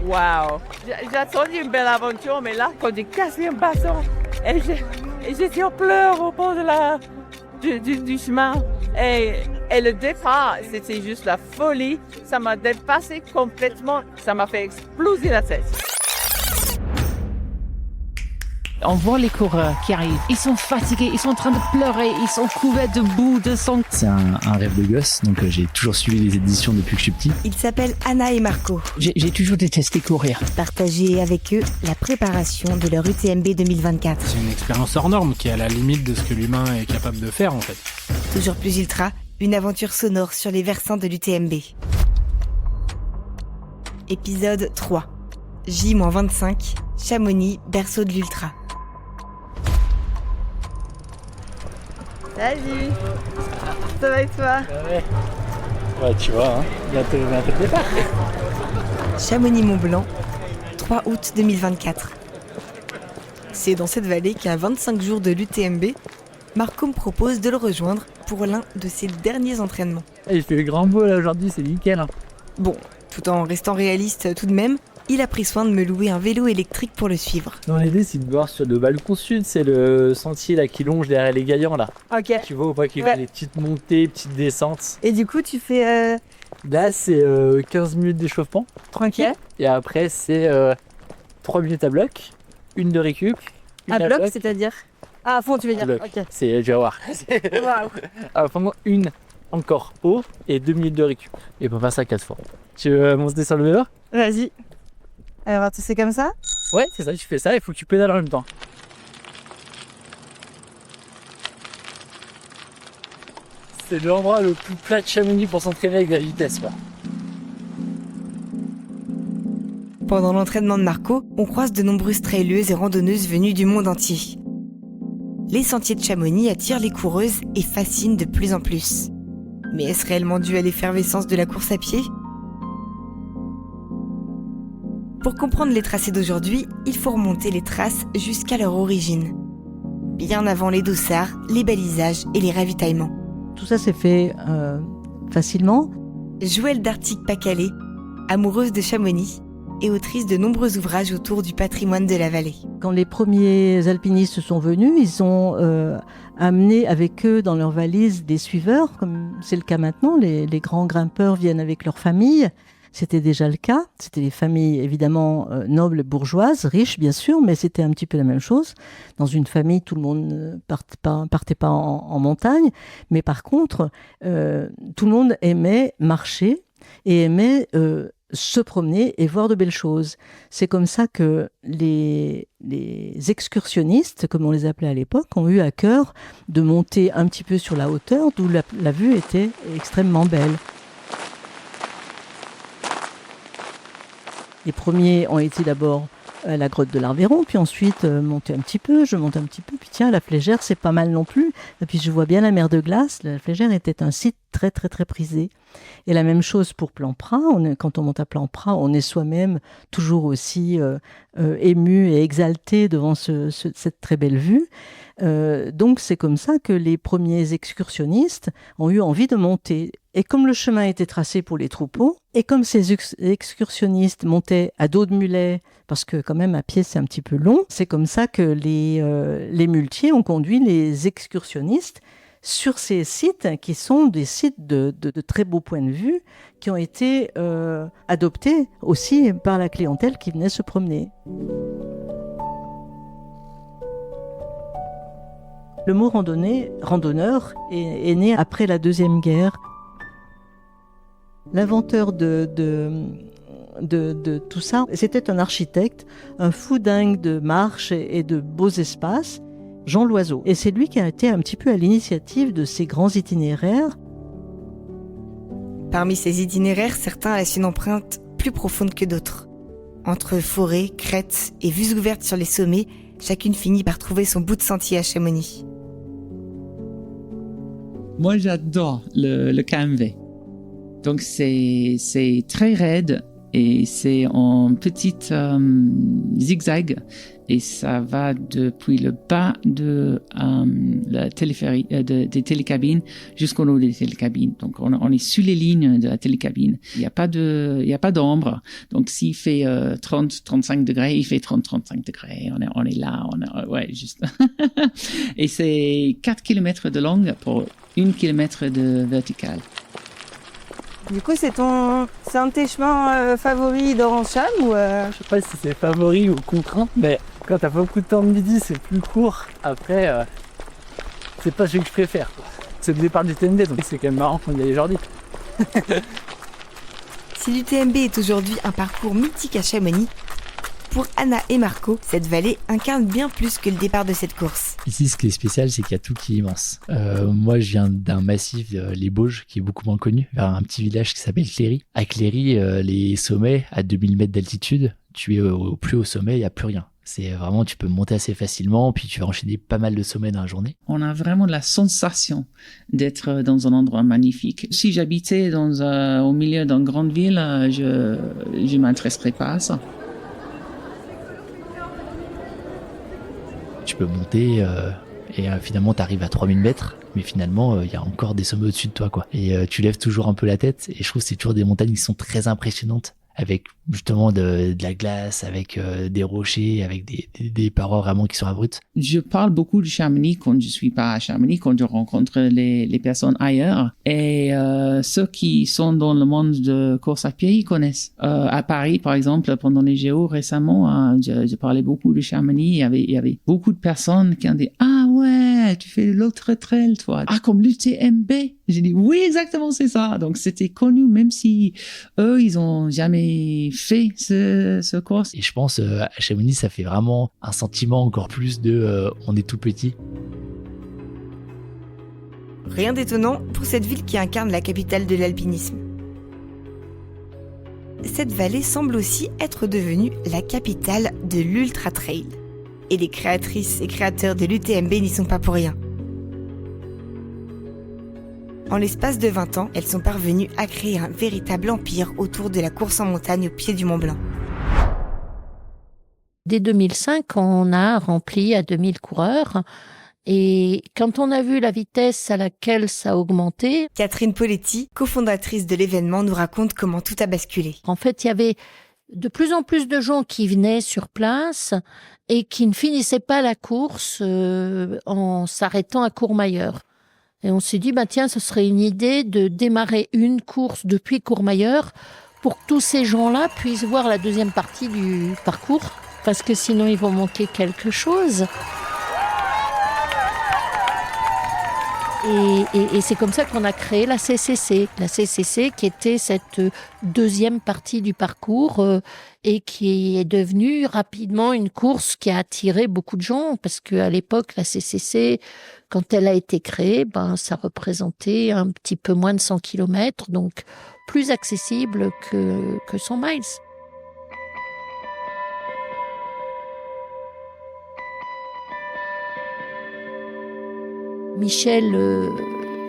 Waouh! J'attendais une belle aventure, mais là, quand j'ai cassé un bâton, et j'étais en pleurs au bord du chemin. Et le départ, c'était juste la folie. Ça m'a dépassé complètement. Ça m'a fait exploser la tête. On voit les coureurs qui arrivent. Ils sont fatigués, ils sont en train de pleurer, ils sont couverts de boue, de sang. C'est un rêve de gosse, donc j'ai toujours suivi les éditions depuis que je suis petit. Ils s'appellent Anna et Marco. J'ai toujours détesté courir. Partagez avec eux la préparation de leur UTMB 2024. C'est une expérience hors norme qui est à la limite de ce que l'humain est capable de faire en fait. Toujours plus ultra, une aventure sonore sur les versants de l'UTMB. Épisode 3. J-25, Chamonix, berceau de l'ultra. Salut! Ça va et toi? Ouais, tu vois, bientôt le départ. Chamonix-Mont-Blanc, 3 août 2024. C'est dans cette vallée qu'à 25 jours de l'UTMB, Marco me propose de le rejoindre pour l'un de ses derniers entraînements. Il fait grand beau là aujourd'hui, c'est nickel. Bon, tout en restant réaliste tout de même, il a pris soin de me louer un vélo électrique pour le suivre. Non, l'idée c'est de voir sur le balcon sud, c'est le sentier là qui longe derrière les Gaillans là. Ok. Tu vois ou pas qu'il y a les petites montées, petites descentes. Et du coup, tu fais... Là c'est 15 minutes d'échauffement. Tranquille. Et après c'est 3 minutes à bloc, une de récup. À bloc, c'est-à-dire à fond, tu veux dire. Bloc. Ok. C'est, tu vas voir. Waouh. Vraiment une encore haut et 2 minutes de récup. Et pour faire ça 4 fois. Tu veux monter sur le vélo? Vas-y. Alors, c'est comme ça? Ouais, c'est ça, tu fais ça, il faut que tu pédales en même temps. C'est l'endroit le plus plat de Chamonix pour s'entraîner avec la vitesse, quoi. Pendant l'entraînement de Marco, on croise de nombreuses traileuses et randonneuses venues du monde entier. Les sentiers de Chamonix attirent les coureuses et fascinent de plus en plus. Mais est-ce réellement dû à l'effervescence de la course à pied ? Pour comprendre les tracés d'aujourd'hui, il faut remonter les traces jusqu'à leur origine. Bien avant les dossards, les balisages et les ravitaillements. Tout ça s'est fait facilement. Joëlle d'Artic-Pas-Calais, amoureuse de Chamonix et autrice de nombreux ouvrages autour du patrimoine de la vallée. Quand les premiers alpinistes sont venus, ils ont amené avec eux dans leurs valises des suiveurs, comme c'est le cas maintenant. Les grands grimpeurs viennent avec leur famille. C'était déjà le cas. C'était des familles évidemment nobles, bourgeoises, riches bien sûr, mais c'était un petit peu la même chose. Dans une famille, tout le monde ne partait pas en montagne, mais par contre, tout le monde aimait marcher et aimait se promener et voir de belles choses. C'est comme ça que les excursionnistes, comme on les appelait à l'époque, ont eu à cœur de monter un petit peu sur la hauteur, d'où la vue était extrêmement belle. Les premiers ont été d'abord à la grotte de l'Arveyron, puis ensuite je monte un petit peu, puis tiens, la Flégère, c'est pas mal non plus. Et puis je vois bien la mer de glace. La Flégère était un site très très très prisé. Et la même chose pour Plan-Pras. Quand on monte à Plan-Pras, on est soi-même toujours aussi ému et exalté devant cette très belle vue. Donc c'est comme ça que les premiers excursionnistes ont eu envie de monter. Et comme le chemin était tracé pour les troupeaux, et comme ces excursionnistes montaient à dos de mulet, parce que quand même à pied c'est un petit peu long, c'est comme ça que les muletiers ont conduit les excursionnistes sur ces sites qui sont des sites de très beaux points de vue, qui ont été adoptés aussi par la clientèle qui venait se promener. Le mot randonneur est né après la Deuxième Guerre. L'inventeur de tout ça, c'était un architecte, un fou dingue de marche et de beaux espaces, Jean Loiseau. Et c'est lui qui a été un petit peu à l'initiative de ces grands itinéraires. Parmi ces itinéraires, certains laissent une empreinte plus profonde que d'autres. Entre forêts, crêtes et vues ouvertes sur les sommets, chacune finit par trouver son bout de sentier à Chamonix. Moi, j'adore le KMV. Donc, c'est très raide et c'est en petite zigzag et ça va depuis le bas de la téléphérie, des télécabines jusqu'au haut des télécabines. Donc on est sur les lignes de la télécabine. Il n'y a pas d'ombre. Donc s'il fait 30-35 degrés, il fait 30-35 degrés. On est là, ouais, juste. Et c'est 4 km de longue pour 1 km de verticale. Du coup, c'est un de tes chemins favoris d'Orange-Cham ou Je sais pas si c'est favori ou contrainte, mais quand t'as pas beaucoup de temps de midi, c'est plus court. Après, c'est pas celui que je préfère, quoi. C'est le départ du TMB, donc c'est quand même marrant qu'on y aille aujourd'hui. Si l'UTMB est aujourd'hui un parcours mythique à Chamonix, pour Anna et Marco, cette vallée incarne bien plus que le départ de cette course. Ici, ce qui est spécial, c'est qu'il y a tout qui est immense. Moi, je viens d'un massif, les Bauges, qui est beaucoup moins connu, vers un petit village qui s'appelle Cléry. À Cléry, les sommets, à 2000 mètres d'altitude, tu es au plus haut sommet, il n'y a plus rien. C'est vraiment, tu peux monter assez facilement, puis tu vas enchaîner pas mal de sommets dans la journée. On a vraiment la sensation d'être dans un endroit magnifique. Si j'habitais au milieu d'une grande ville, je m'intéresserais pas à ça. Tu peux monter et finalement tu arrives à 3000 mètres, mais finalement il y a encore des sommets au-dessus de toi, quoi. Et tu lèves toujours un peu la tête, et je trouve que c'est toujours des montagnes qui sont très impressionnantes, avec justement de la glace, avec des rochers, avec des parois vraiment qui sont abruptes. Je parle beaucoup de Chamonix quand je suis pas à Chamonix, quand je rencontre les personnes ailleurs. Et ceux qui sont dans le monde de course à pied, ils connaissent. À Paris, par exemple, pendant les JO récemment, je parlais beaucoup de Chamonix. Il y avait beaucoup de personnes qui ont dit « Ah ouais, tu fais l'autre trail, toi. Ah, comme l'UTMB ». J'ai dit « Oui, exactement, c'est ça ». Donc, c'était connu, même si eux, ils ont jamais fait ce course. Et je pense à Chamonix, ça fait vraiment un sentiment encore plus de on est tout petit. Rien d'étonnant pour cette ville qui incarne la capitale de l'alpinisme. Cette vallée semble aussi être devenue la capitale de l'ultra trail. Et les créatrices et créateurs de l'UTMB n'y sont pas pour rien. En l'espace de 20 ans, elles sont parvenues à créer un véritable empire autour de la course en montagne au pied du Mont Blanc. Dès 2005, on a rempli à 2000 coureurs. Et quand on a vu la vitesse à laquelle ça a augmenté... Catherine Poletti, cofondatrice de l'événement, nous raconte comment tout a basculé. En fait, il y avait de plus en plus de gens qui venaient sur place et qui ne finissaient pas la course en s'arrêtant à Courmayeur. Et on s'est dit, tiens, ce serait une idée de démarrer une course depuis Courmayeur pour que tous ces gens-là puissent voir la deuxième partie du parcours, parce que sinon ils vont manquer quelque chose. Et c'est comme ça qu'on a créé la CCC. La CCC qui était cette deuxième partie du parcours et qui est devenue rapidement une course qui a attiré beaucoup de gens, parce qu'à l'époque, la CCC, quand elle a été créée, ça représentait un petit peu moins de 100 km, donc plus accessible que 100 miles. Michel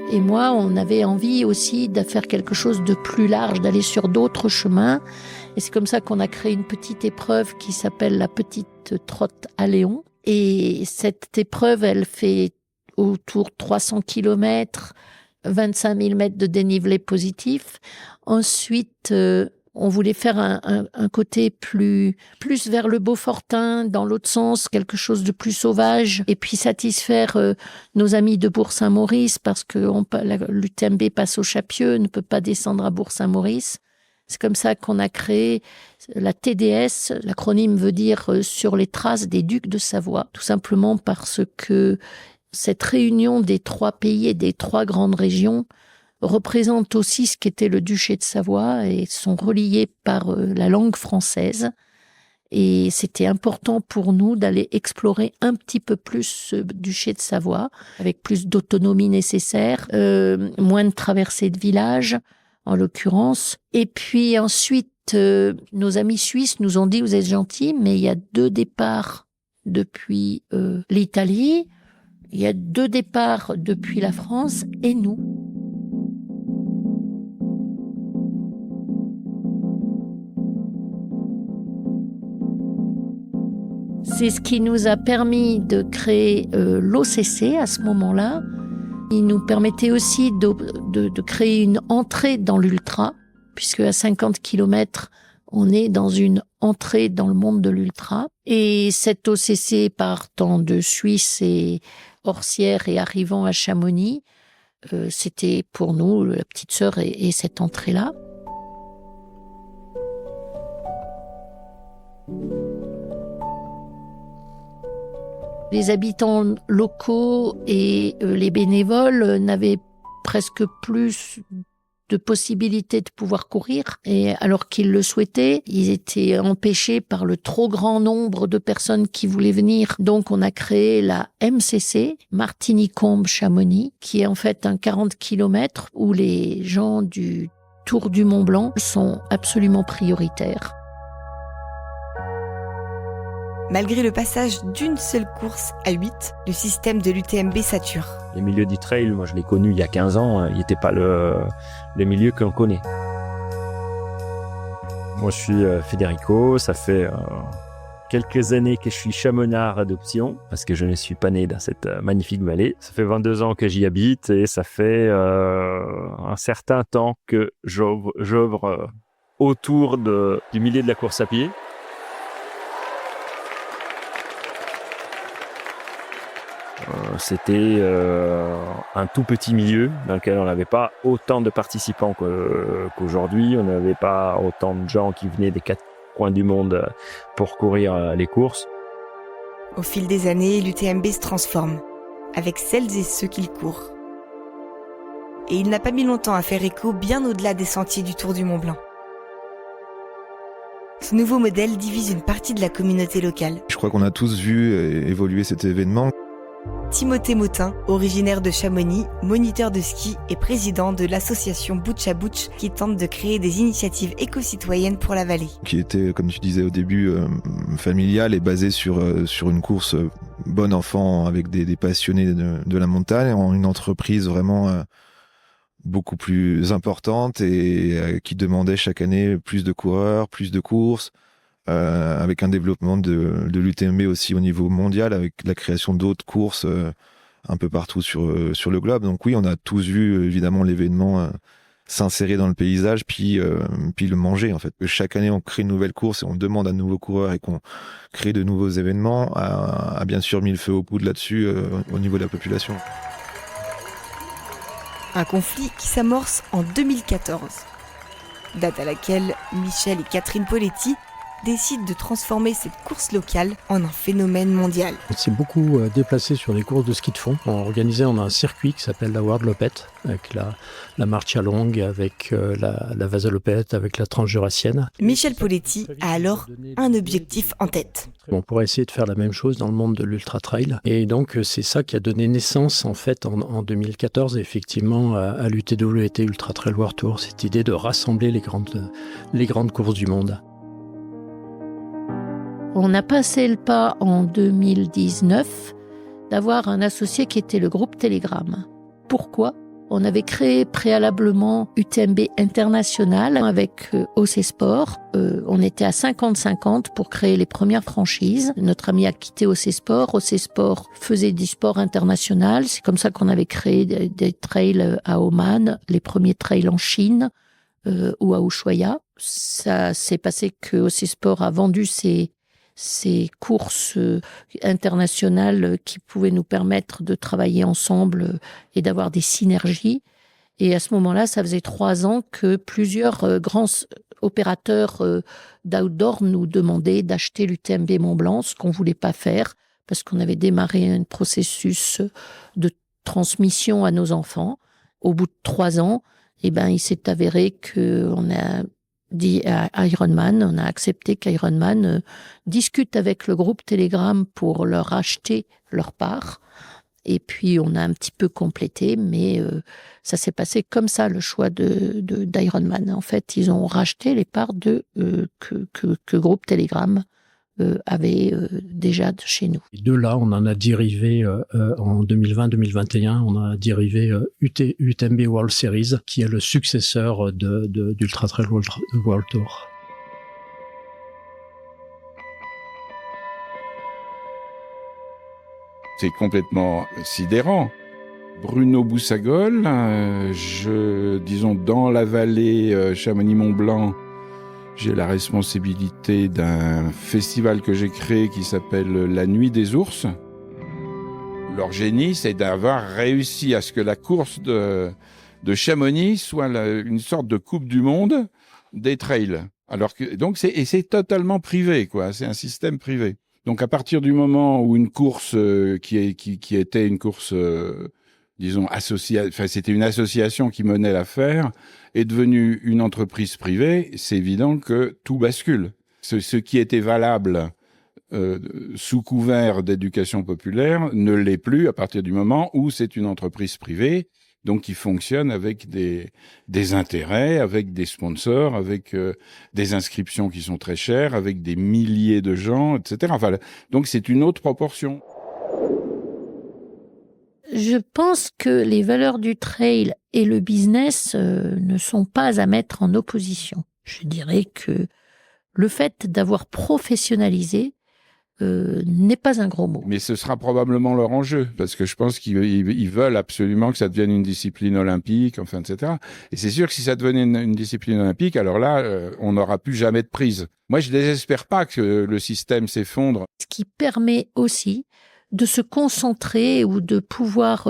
et moi, on avait envie aussi de faire quelque chose de plus large, d'aller sur d'autres chemins. Et c'est comme ça qu'on a créé une petite épreuve qui s'appelle la Petite Trotte à Léon. Et cette épreuve, elle fait autour de 300 km, 25 000 mètres de dénivelé positif. Ensuite, on voulait faire un côté plus vers le Beaufortin, dans l'autre sens, quelque chose de plus sauvage, et puis satisfaire nos amis de Bourg-Saint-Maurice, parce que l'UTMB passe au Chapieux, ne peut pas descendre à Bourg-Saint-Maurice. C'est comme ça qu'on a créé la TDS. L'acronyme veut dire sur les traces des ducs de Savoie, tout simplement parce que cette réunion des trois pays et des trois grandes régions représente aussi ce qu'était le duché de Savoie et sont reliés par la langue française. Et c'était important pour nous d'aller explorer un petit peu plus ce duché de Savoie, avec plus d'autonomie nécessaire, moins de traversées de villages, en l'occurrence. Et puis ensuite, nos amis suisses nous ont dit « Vous êtes gentils, mais il y a 2 départs depuis l'Italie, il y a 2 départs depuis la France et nous. » C'est ce qui nous a permis de créer l'OCC à ce moment-là. Il nous permettait aussi de créer une entrée dans l'ultra, puisque à 50 km, on est dans une entrée dans le monde de l'ultra. Et cette OCC partant de Suisse et Orsières et arrivant à Chamonix, c'était pour nous, la petite sœur et cette entrée-là. Les habitants locaux et les bénévoles n'avaient presque plus de possibilités de pouvoir courir. Et alors qu'ils le souhaitaient, ils étaient empêchés par le trop grand nombre de personnes qui voulaient venir. Donc on a créé la MCC, Martigny-Combe-Chamonix, qui est en fait un 40 km où les gens du Tour du Mont Blanc sont absolument prioritaires. Malgré le passage d'une seule course à 8, le système de l'UTMB sature. Les milieux du trail, moi je l'ai connu il y a 15 ans, il n'était pas le milieu qu'on connaît. Moi je suis Federico, ça fait quelques années que je suis chamonard d'adoption, parce que je ne suis pas né dans cette magnifique vallée. Ça fait 22 ans que j'y habite et ça fait un certain temps que j'œuvre autour du milieu de la course à pied. C'était un tout petit milieu dans lequel on n'avait pas autant de participants qu'aujourd'hui. On n'avait pas autant de gens qui venaient des 4 coins du monde pour courir les courses. Au fil des années, l'UTMB se transforme, avec celles et ceux qui le courent. Et il n'a pas mis longtemps à faire écho bien au-delà des sentiers du Tour du Mont Blanc. Ce nouveau modèle divise une partie de la communauté locale. Je crois qu'on a tous vu évoluer cet événement. Timothée Motin, originaire de Chamonix, moniteur de ski et président de l'association Butch à Butch qui tente de créer des initiatives éco-citoyennes pour la vallée. Qui était, comme tu disais au début, familiale et basée sur une course bon enfant avec des passionnés de la montagne, en une entreprise vraiment beaucoup plus importante et qui demandait chaque année plus de coureurs, plus de courses. Avec un développement de l'UTMB aussi au niveau mondial, avec la création d'autres courses un peu partout sur le globe. Donc oui, on a tous vu évidemment l'événement s'insérer dans le paysage, puis le manger en fait. Chaque année, on crée une nouvelle course et on demande à de nouveaux coureurs et qu'on crée de nouveaux événements, a bien sûr mis le feu aux poudres là-dessus au niveau de la population. Un conflit qui s'amorce en 2014, date à laquelle Michel et Catherine Poletti décide de transformer cette course locale en un phénomène mondial. On s'est beaucoup déplacé sur les courses de ski de fond. On a un circuit qui s'appelle la World Lopette, avec la Marcia Longue, avec la Vasalopette, avec la Transjurassienne. Michel Poletti a alors un objectif en tête. On pourrait essayer de faire la même chose dans le monde de l'ultra trail. Et donc c'est ça qui a donné naissance en fait en 2014 effectivement à l'UTWT Ultra Trail World Tour, cette idée de rassembler les grandes courses du monde. On a passé le pas en 2019 d'avoir un associé qui était le groupe Telegram. Pourquoi ? On avait créé préalablement UTMB International avec OC Sport. On était à 50-50 pour créer les premières franchises. Notre ami a quitté OC Sport. OC Sport faisait du sport international. C'est comme ça qu'on avait créé des trails à Oman, les premiers trails en Chine ou à Ushuaia. Ça s'est passé que OC Sport a vendu ces courses internationales qui pouvaient nous permettre de travailler ensemble et d'avoir des synergies. Et à ce moment-là, ça faisait 3 ans que plusieurs grands opérateurs d'outdoor nous demandaient d'acheter l'UTMB Mont Blanc, ce qu'on voulait pas faire parce qu'on avait démarré un processus de transmission à nos enfants. Au bout de 3 ans, il s'est avéré qu'on a dit à Ironman, on a accepté qu'Ironman discute avec le groupe Telegram pour leur acheter leur part. Et puis, on a un petit peu complété, mais ça s'est passé comme ça, le choix d'Ironman. En fait, ils ont racheté les parts que groupe Telegram avait déjà de chez nous. Et de là, on en a dérivé en 2020-2021, on a dérivé UTMB World Series, qui est le successeur d'Ultra Trail World Tour. C'est complètement sidérant. Bruno Boussagol, disons dans la vallée Chamonix-Mont-Blanc, j'ai la responsabilité d'un festival que j'ai créé qui s'appelle La Nuit des Ours. Leur génie, c'est d'avoir réussi à ce que la course de Chamonix soit une sorte de coupe du monde des trails. Alors que donc c'est totalement privé, quoi. C'est un système privé. Donc à partir du moment où une course qui était une course disons c'était une association qui menait l'affaire, est devenue une entreprise privée, c'est évident que tout bascule. Ce qui était valable sous couvert d'éducation populaire ne l'est plus à partir du moment où c'est une entreprise privée, donc qui fonctionne avec des intérêts, avec des sponsors, avec des inscriptions qui sont très chères, avec des milliers de gens, etc. Enfin, donc c'est une autre proportion. Je pense que les valeurs du trail et le business ne sont pas à mettre en opposition. Je dirais que le fait d'avoir professionnalisé n'est pas un gros mot. Mais ce sera probablement leur enjeu, parce que je pense qu'ils veulent absolument que ça devienne une discipline olympique, enfin, etc. Et c'est sûr que si ça devenait une discipline olympique, alors là, on n'aura plus jamais de prise. Moi, je désespère pas que le système s'effondre. Ce qui permet aussi de se concentrer ou de pouvoir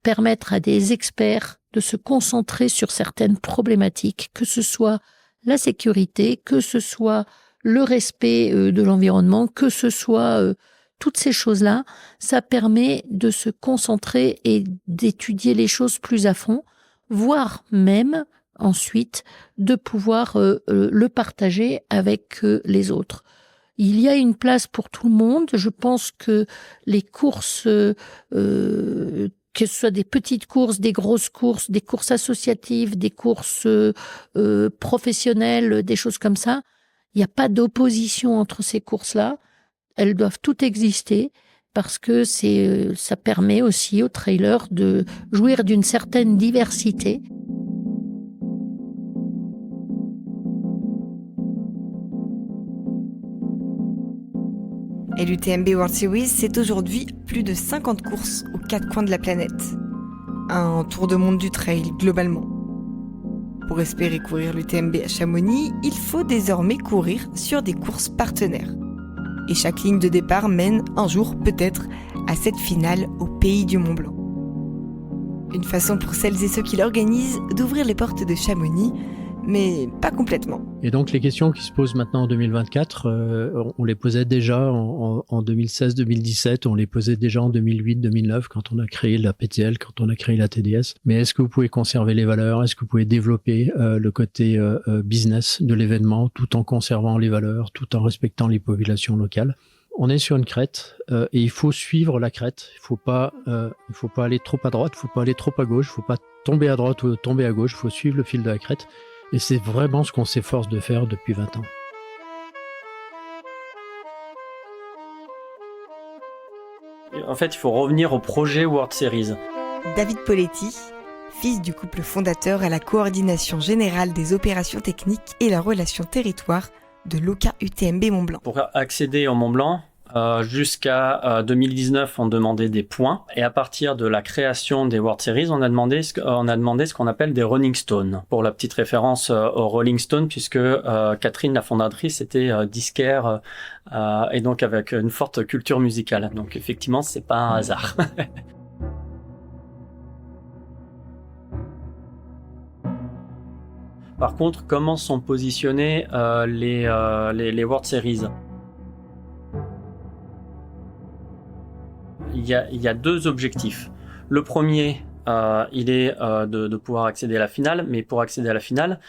permettre à des experts de se concentrer sur certaines problématiques, que ce soit la sécurité, que ce soit le respect de l'environnement, que ce soit toutes ces choses-là, ça permet de se concentrer et d'étudier les choses plus à fond, voire même ensuite de pouvoir le partager avec les autres. Il y a une place pour tout le monde. Je pense que les courses, que ce soit des petites courses, des grosses courses, des courses associatives, des courses professionnelles, des choses comme ça, il n'y a pas d'opposition entre ces courses-là. Elles doivent toutes exister parce que ça permet aussi aux trailers de jouir d'une certaine diversité. Et l'UTMB World Series, c'est aujourd'hui plus de 50 courses aux 4 coins de la planète. Un tour de monde du trail, globalement. Pour espérer courir l'UTMB à Chamonix, il faut désormais courir sur des courses partenaires. Et chaque ligne de départ mène, un jour peut-être, à cette finale au pays du Mont-Blanc. Une façon pour celles et ceux qui l'organisent d'ouvrir les portes de Chamonix, mais pas complètement. Et donc les questions qui se posent maintenant en 2024, on les posait déjà en 2016-2017, on les posait déjà en 2008-2009 quand on a créé la PTL, quand on a créé la TDS. Mais est-ce que vous pouvez conserver les valeurs? Est-ce que vous pouvez développer le côté business de l'événement tout en conservant les valeurs, tout en respectant les populations locales? On est sur une crête et il faut suivre la crête. Il faut pas aller trop à droite, il faut pas aller trop à gauche, il faut pas tomber à droite ou tomber à gauche, il faut suivre le fil de la crête. Et c'est vraiment ce qu'on s'efforce de faire depuis 20 ans. En fait, il faut revenir au projet World Series. David Poletti, fils du couple fondateur à la coordination générale des opérations techniques et la relation territoire de l'OCA UTMB Mont-Blanc. Pour accéder au Mont-Blanc, jusqu'à 2019, on demandait des points. Et à partir de la création des World Series, on a demandé ce qu'on appelle des Rolling Stones. Pour la petite référence aux Rolling Stones, puisque Catherine, la fondatrice, était disquaire et donc avec une forte culture musicale. Donc effectivement, c'est pas un hasard. Par contre, comment sont positionnés les World Series ? Il y a deux objectifs. Le premier, il est de pouvoir accéder à la finale, mais pour accéder à la finale,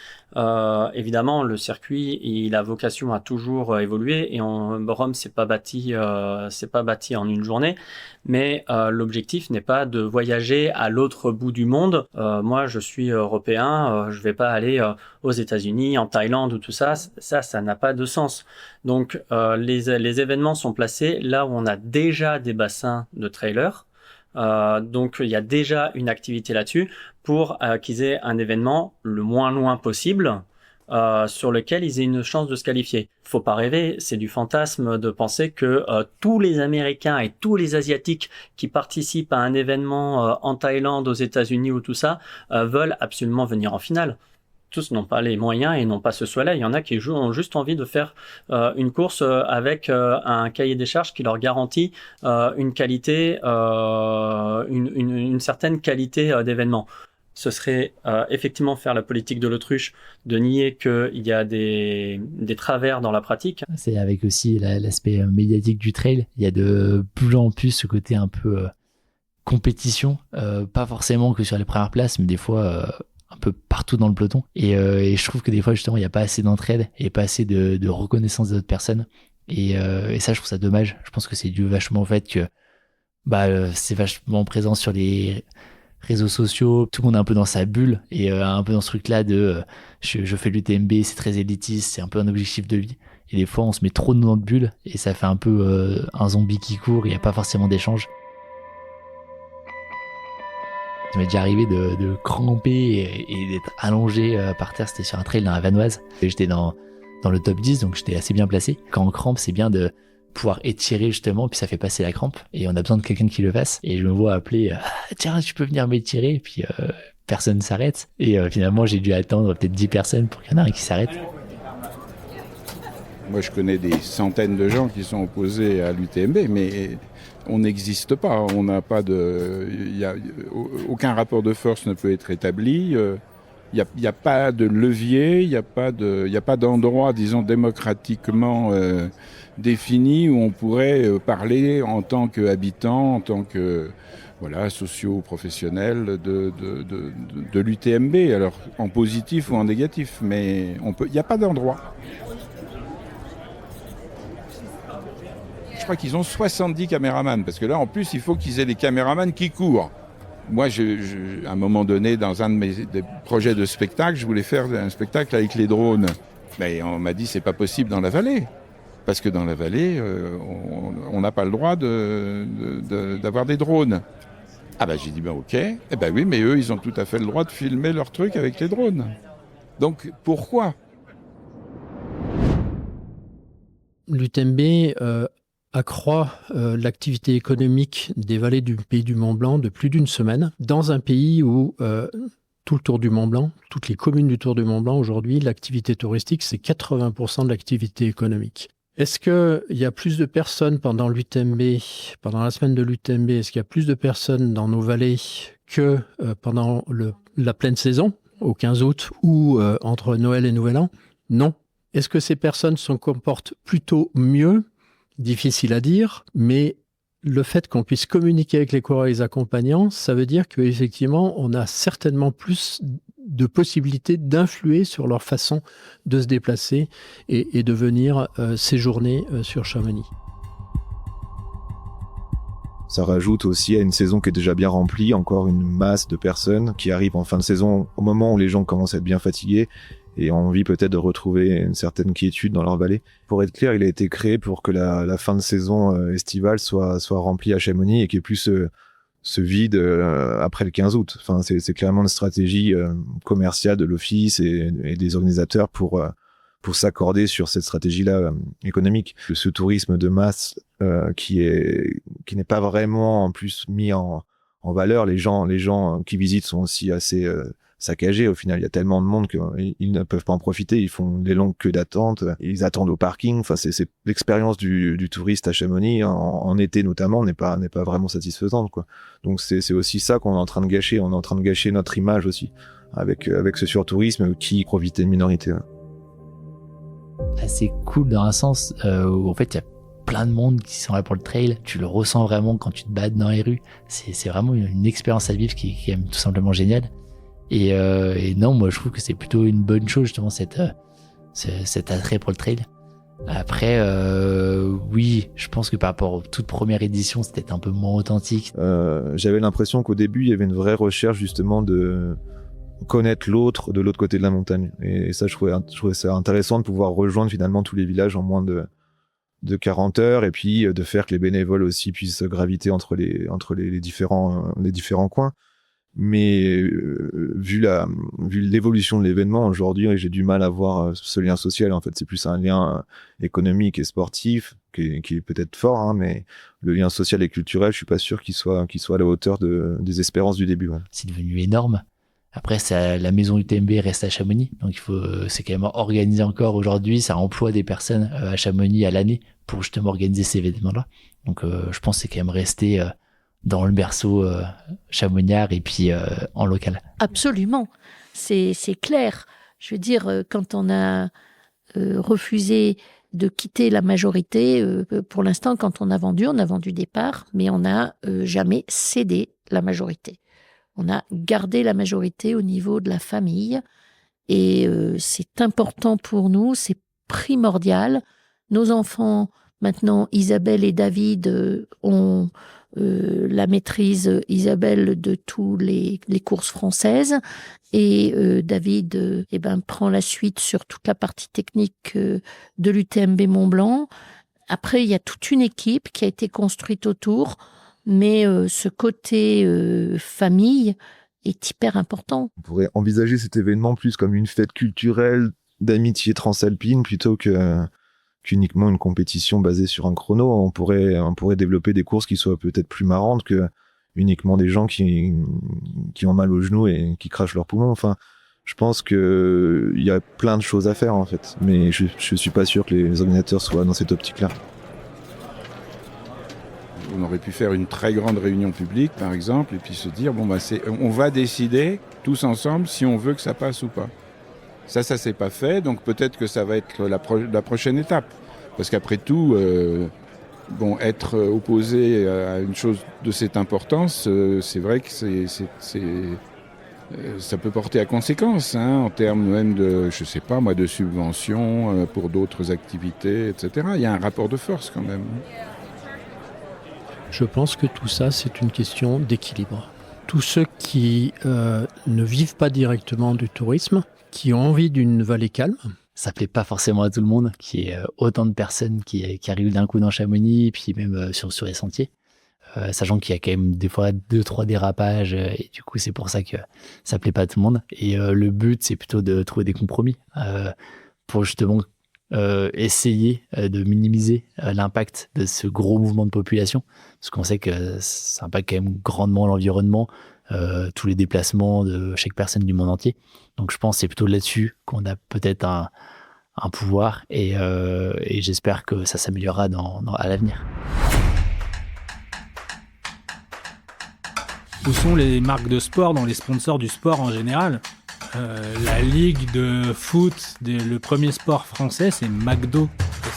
évidemment, le circuit, il a vocation à toujours évoluer et Rome, c'est pas bâti en une journée. Mais l'objectif n'est pas de voyager à l'autre bout du monde. Moi, je suis européen, je vais pas aller aux États-Unis, en Thaïlande ou tout ça. Ça n'a pas de sens. Donc, les événements sont placés là où on a déjà des bassins de trailers. Donc il y a déjà une activité là-dessus pour qu'ils aient un événement le moins loin possible sur lequel ils aient une chance de se qualifier. Faut pas rêver, c'est du fantasme de penser que tous les Américains et tous les Asiatiques qui participent à un événement en Thaïlande, aux États-Unis ou tout ça, veulent absolument venir en finale. Tous n'ont pas les moyens et n'ont pas ce souhait-là. Il y en a qui ont juste envie de faire une course avec un cahier des charges qui leur garantit une qualité, une certaine qualité d'événement. Ce serait effectivement faire la politique de l'autruche, de nier qu'il y a des travers dans la pratique. C'est avec aussi l'aspect médiatique du trail. Il y a de plus en plus ce côté un peu compétition, pas forcément que sur les premières places, mais des fois un peu partout dans le peloton. Et je trouve que des fois, justement, il n'y a pas assez d'entraide et pas assez de reconnaissance des autres personnes. Et ça, je trouve ça dommage. Je pense que c'est dû vachement au fait que c'est vachement présent sur les réseaux sociaux. Tout le monde est un peu dans sa bulle et un peu dans ce truc-là de je fais l'UTMB, c'est très élitiste, c'est un peu un objectif de vie. Et des fois, on se met trop dans notre bulle et ça fait un peu un zombie qui court. Il n'y a pas forcément d'échange. Ça m'est déjà arrivé de cramper et d'être allongé par terre. C'était sur un trail dans la Vanoise. J'étais dans le top 10, donc j'étais assez bien placé. Quand on crampe, c'est bien de pouvoir étirer justement, puis ça fait passer la crampe. Et on a besoin de quelqu'un qui le fasse. Et je me vois appeler tiens, tu peux venir m'étirer. Et puis personne ne s'arrête. Et finalement, j'ai dû attendre peut-être 10 personnes pour qu'il y en ait un qui s'arrête. Moi, je connais des centaines de gens qui sont opposés à l'UTMB, mais on n'existe pas. On n'a pas aucun rapport de force ne peut être établi. Il n'y a pas de levier, il n'y a pas d'endroit, disons, démocratiquement défini où on pourrait parler en tant qu'habitant, en tant que socio-professionnel de l'UTMB, alors en positif ou en négatif, mais il n'y a pas d'endroit. Je crois qu'ils ont 70 caméramans, parce que là, en plus, il faut qu'ils aient des caméramans qui courent. Moi, à un moment donné, dans un de mes projets de spectacle, je voulais faire un spectacle avec les drones. Mais on m'a dit, c'est pas possible dans la vallée. Parce que dans la vallée, on n'a pas le droit d'avoir des drones. Ah ben, j'ai dit, ok. Eh ben oui, mais eux, ils ont tout à fait le droit de filmer leurs trucs avec les drones. Donc, pourquoi ? L'UTMB accroît l'activité économique des vallées du pays du Mont-Blanc de plus d'une semaine, dans un pays où tout le Tour du Mont-Blanc, toutes les communes du Tour du Mont-Blanc, aujourd'hui, l'activité touristique, c'est 80% de l'activité économique. Est-ce qu'il y a plus de personnes pendant l'UTMB, pendant la semaine de l'UTMB, est-ce qu'il y a plus de personnes dans nos vallées que pendant la pleine saison, au 15 août, ou entre Noël et Nouvel An ? Non. Est-ce que ces personnes se comportent plutôt mieux ? Difficile à dire, mais le fait qu'on puisse communiquer avec les coureurs et les accompagnants, ça veut dire qu'effectivement, on a certainement plus de possibilités d'influer sur leur façon de se déplacer et de venir séjourner sur Chamonix. Ça rajoute aussi à une saison qui est déjà bien remplie, encore une masse de personnes qui arrivent en fin de saison au moment où les gens commencent à être bien fatigués et ont envie peut-être de retrouver une certaine quiétude dans leur vallée. Pour être clair, il a été créé pour que la fin de saison estivale soit remplie à Chamonix et qu'il n'y ait plus ce vide après le 15 août. Enfin, c'est clairement une stratégie commerciale de l'office et des organisateurs pour s'accorder sur cette stratégie-là économique. Ce tourisme de masse qui n'est pas vraiment en plus mis en valeur. Les gens qui visitent sont aussi assez saccagés. Au final, il y a tellement de monde qu'ils ne peuvent pas en profiter. Ils font des longues queues d'attente. Ils attendent au parking. Enfin, c'est l'expérience du touriste à Chamonix en été notamment n'est pas vraiment satisfaisante, quoi. Donc c'est aussi ça qu'on est en train de gâcher. On est en train de gâcher notre image aussi avec ce surtourisme qui profite d'une minorité. Assez cool dans un sens où en fait il y a plein de monde qui sont là pour le trail. Tu le ressens vraiment quand tu te balades dans les rues. C'est vraiment une expérience à vivre qui est quand même tout simplement géniale. Et non, moi je trouve que c'est plutôt une bonne chose justement cet attrait pour le trail. Après, oui, je pense que par rapport aux toutes premières éditions, c'était un peu moins authentique. J'avais l'impression qu'au début, il y avait une vraie recherche justement de connaître l'autre de l'autre côté de la montagne. Et ça, je trouvais ça intéressant de pouvoir rejoindre finalement tous les villages en moins de 40 heures et puis de faire que les bénévoles aussi puissent graviter entre les différents coins. Mais vu l'évolution de l'événement aujourd'hui, j'ai du mal à voir ce lien social. En fait, c'est plus un lien économique et sportif qui est peut-être fort, hein, mais le lien social et culturel, je suis pas sûr qu'il soit à la hauteur des espérances du début. Ouais. C'est devenu énorme. Après, la maison UTMB reste à Chamonix, donc c'est quand même organisé encore aujourd'hui. Ça emploie des personnes à Chamonix à l'année pour justement organiser ces événements-là. Donc, je pense que c'est quand même resté dans le berceau chamoniard et puis en local. Absolument, c'est clair. Je veux dire, quand on a refusé de quitter la majorité, pour l'instant, quand on a vendu des parts, mais on n'a jamais cédé la majorité. On a gardé la majorité au niveau de la famille et c'est important pour nous, c'est primordial. Nos enfants, maintenant, Isabelle et David ont la maîtrise, Isabelle, de tous les courses françaises et David prend la suite sur toute la partie technique de l'UTMB Mont-Blanc. Après, il y a toute une équipe qui a été construite autour. Mais ce côté famille est hyper important. On pourrait envisager cet événement plus comme une fête culturelle d'amitié transalpine plutôt qu'uniquement une compétition basée sur un chrono. On pourrait développer des courses qui soient peut-être plus marrantes que uniquement des gens qui ont mal aux genoux et qui crachent leurs poumons. Enfin, je pense qu'il y a plein de choses à faire en fait, mais je suis pas sûr que les organisateurs soient dans cette optique-là. On aurait pu faire une très grande réunion publique, par exemple, et puis se dire, on va décider tous ensemble si on veut que ça passe ou pas. Ça s'est pas fait, donc peut-être que ça va être la prochaine étape. Parce qu'après tout, être opposé à une chose de cette importance, c'est vrai que ça peut porter à conséquence, hein, en termes même de, je sais pas moi, de subventions pour d'autres activités, etc. Il y a un rapport de force quand même. Je pense que tout ça, c'est une question d'équilibre. Tous ceux qui ne vivent pas directement du tourisme, qui ont envie d'une vallée calme. Ça plaît pas forcément à tout le monde, qu'il y ait autant de personnes qui arrivent d'un coup dans Chamonix, puis même sur les sentiers. Sachant qu'il y a quand même des fois 2-3 dérapages, et du coup, c'est pour ça que ça plaît pas à tout le monde. Et le but, c'est plutôt de trouver des compromis pour justement essayer de minimiser l'impact de ce gros mouvement de population, parce qu'on sait que ça impacte quand même grandement l'environnement, tous les déplacements de chaque personne du monde entier. Donc je pense que c'est plutôt là-dessus qu'on a peut-être un pouvoir et j'espère que ça s'améliorera à l'avenir. Où sont les marques de sport dans les sponsors du sport en général ? La ligue de foot, le premier sport français, c'est McDo.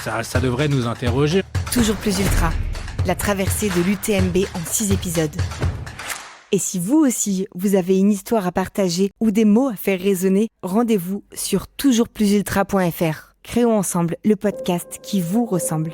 Ça devrait nous interroger. Toujours plus ultra, la traversée de l'UTMB en 6 épisodes. Et si vous aussi, vous avez une histoire à partager ou des mots à faire résonner, rendez-vous sur toujoursplusultra.fr. Créons ensemble le podcast qui vous ressemble.